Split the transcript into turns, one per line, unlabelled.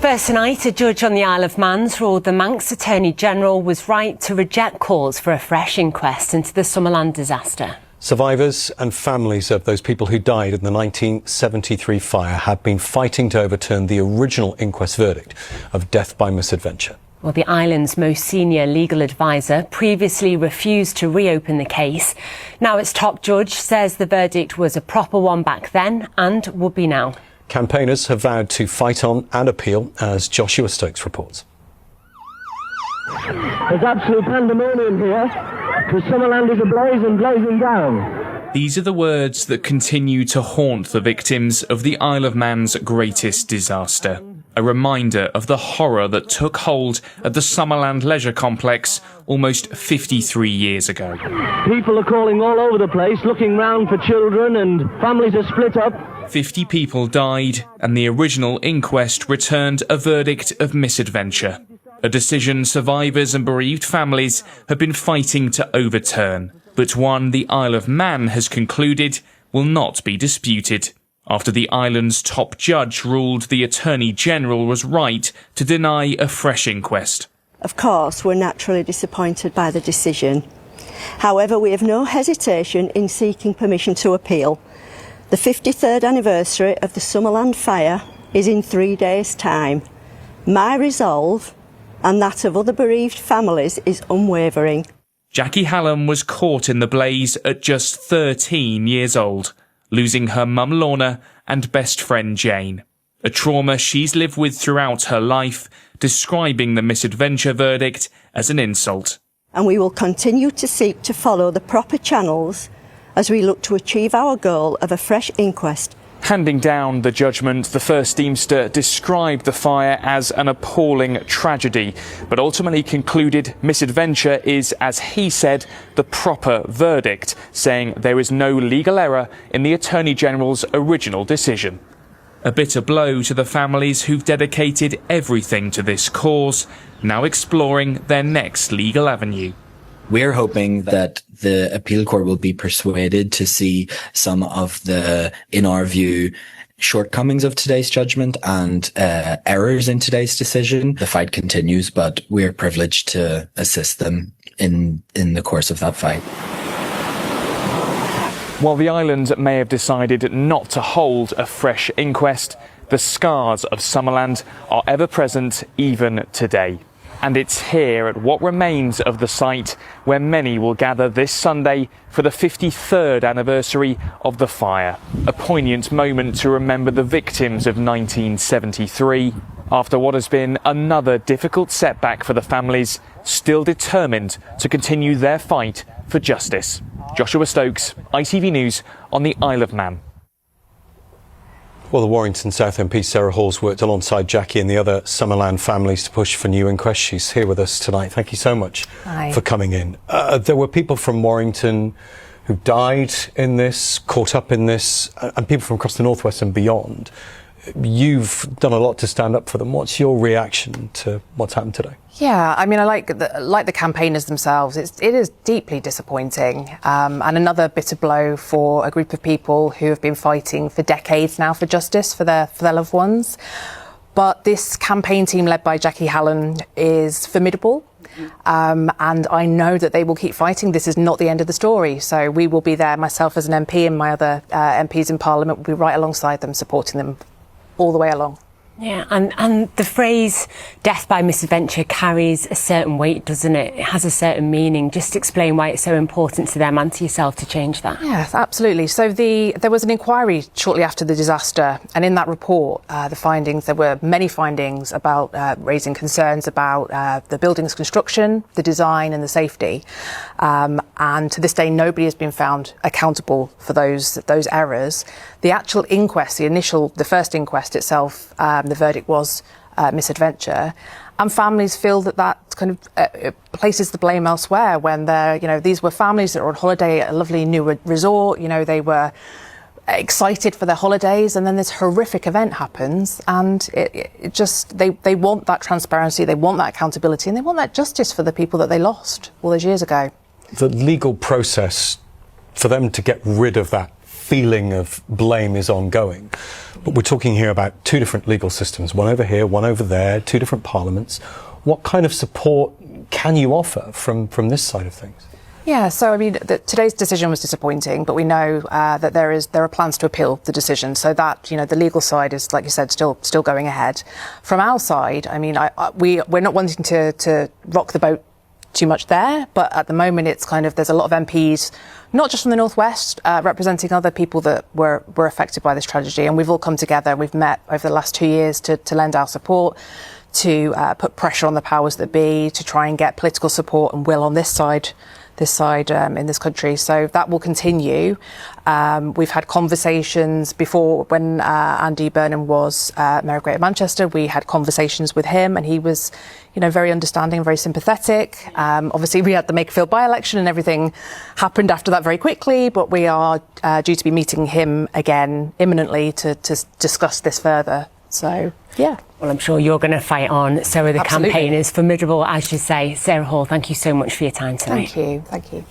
First tonight, a judge on the Isle of Man's ruled the Manx Attorney-General was right to reject calls for a fresh inquest into the Summerland disaster.
Survivors and families of those people who died in the 1973 fire have been fighting to overturn the original inquest verdict of death by misadventure.
Well, the island's most senior legal advisor previously refused to reopen the case. Now its top judge says the verdict was a proper one back then and would be now.
Campaigners have vowed to fight on and appeal, as Joshua Stokes reports.
There's absolute pandemonium here, because Summerland is ablaze and blazing down.
These are the words that continue to haunt the victims of the Isle of Man's greatest disaster. A reminder of the horror that took hold at the Summerland leisure complex almost 53 years ago.
People are calling all over the place, looking round for children, and families are split up.
50 people died, and the original inquest returned a verdict of misadventure. A decision survivors and bereaved families have been fighting to overturn, but one the Isle of Man has concluded will not be disputed, after the island's top judge ruled the Attorney-General was right to deny a fresh inquest.
Of course, we're naturally disappointed by the decision. However, we have no hesitation in seeking permission to appeal. The 53rd anniversary of the Summerland fire is in 3 days' time. My resolve, and that of other bereaved families, is unwavering.
Jackie Hallam was caught in the blaze at just 13 years old, losing her mum Lorna and best friend Jane. A trauma she's lived with throughout her life, describing the misadventure verdict as an insult.
And we will continue to seek to follow the proper channels as we look to achieve our goal of a fresh inquest.
Handing down the judgment, the First Deemster described the fire as an appalling tragedy, but ultimately concluded misadventure is, as he said, the proper verdict, saying there is no legal error in the Attorney-General's original decision. A bitter blow to the families who've dedicated everything to this cause, now exploring their next legal avenue.
We're hoping that the appeal court will be persuaded to see some of the, in our view, shortcomings of today's judgment and errors in today's decision. The fight continues, but we're privileged to assist them in the course of that fight.
While the island may have decided not to hold a fresh inquest, the scars of Summerland are ever present even today. And it's here at what remains of the site where many will gather this Sunday for the 53rd anniversary of the fire. A poignant moment to remember the victims of 1973 after what has been another difficult setback for the families, still determined to continue their fight for justice. Joshua Stokes, ITV News on the Isle of Man.
Well, the Warrington South MP Sarah Hall's worked alongside Jackie and the other Summerland families to push for new inquest. She's here with us tonight. Thank you so much for coming in. There were people from Warrington who died in this, caught up in this, and people from across the northwest and beyond. You've done a lot to stand up for them. What's your reaction to what's happened today?
Yeah, I mean, I like the campaigners themselves. It is deeply disappointing, and another bitter blow for a group of people who have been fighting for decades now for justice for their loved ones. But this campaign team led by Jackie Hallam is formidable, and I know that they will keep fighting. This is not the end of the story. So we will be there, myself as an MP and my other MPs in Parliament will be right alongside them, supporting them all the way along.
Yeah, and the phrase death by misadventure carries a certain weight, doesn't it? It has a certain meaning. Just explain why it's so important to them and to yourself to change that.
Yes, absolutely. So there was an inquiry shortly after the disaster, and in that report, there were many findings about raising concerns about the building's construction, the design and the safety. And to this day, nobody has been found accountable for those errors. The actual inquest, the first inquest itself, the verdict was misadventure, and families feel that kind of places the blame elsewhere when these were families that were on holiday at a lovely new resort. They were excited for their holidays, and then this horrific event happens, and they want that transparency, they want that accountability, and they want that justice for the people that they lost all those years ago.
The legal process for them to get rid of that feeling of blame is ongoing. But we're talking here about two different legal systems, one over here, one over there, two different parliaments. What kind of support can you offer from this side of things?
Yeah, so I mean, today's decision was disappointing, but we know that there are plans to appeal the decision. So that, the legal side is, like you said, still going ahead. From our side, I mean, we're not wanting to rock the boat too much there, but at the moment it's there's a lot of MPs, not just from the Northwest, representing other people that were affected by this tragedy, and we've all come together. We've met over the last 2 years to lend our support, to put pressure on the powers that be, to try and get political support and will on this side in this country. So that will continue. We've had conversations before when Andy Burnham was Mayor of Greater Manchester. We had conversations with him, and he was, very understanding, very sympathetic. Obviously, we had the Makerfield by-election, and everything happened after that very quickly. But we are due to be meeting him again imminently to discuss this further. So, yeah.
Well, I'm sure you're going to fight on. So are the
Absolutely.
campaign is formidable, as you say. Sarah Hall, thank you so much for your time tonight.
Thank you.